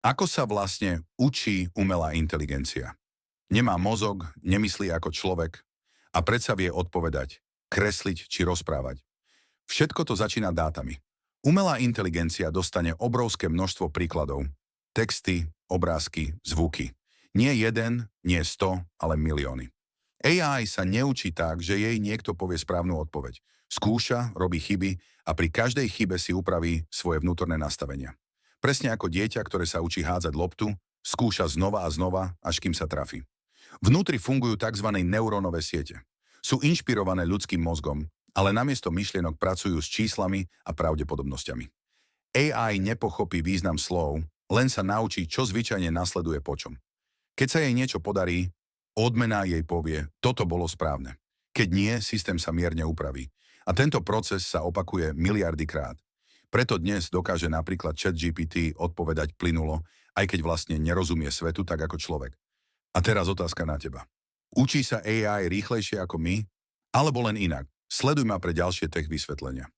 Ako sa vlastne učí umelá inteligencia? Nemá mozog, nemyslí ako človek a predsa vie odpovedať, kresliť či rozprávať. Všetko to začína dátami. Umelá inteligencia dostane obrovské množstvo príkladov. Texty, obrázky, zvuky. Nie jeden, nie 100, ale milióny. AI sa neučí tak, že jej niekto povie správnu odpoveď. Skúša, robí chyby a pri každej chybe si upraví svoje vnútorné nastavenia. Presne ako dieťa, ktoré sa učí hádzať loptu, skúša znova a znova, až kým sa trafí. Vnútri fungujú tzv. Neurónové siete. Sú inšpirované ľudským mozgom, ale namiesto myšlienok pracujú s číslami a pravdepodobnosťami. AI nepochopí význam slov, len sa naučí, čo zvyčajne nasleduje po čom. Keď sa jej niečo podarí, odmena jej povie, toto bolo správne. Keď nie, systém sa mierne upraví. A tento proces sa opakuje miliardy krát. Preto dnes dokáže napríklad ChatGPT odpovedať plynulo, aj keď vlastne nerozumie svetu tak ako človek. A teraz otázka na teba. Učí sa AI rýchlejšie ako my? Alebo len inak? Sleduj ma pre ďalšie tech vysvetlenia.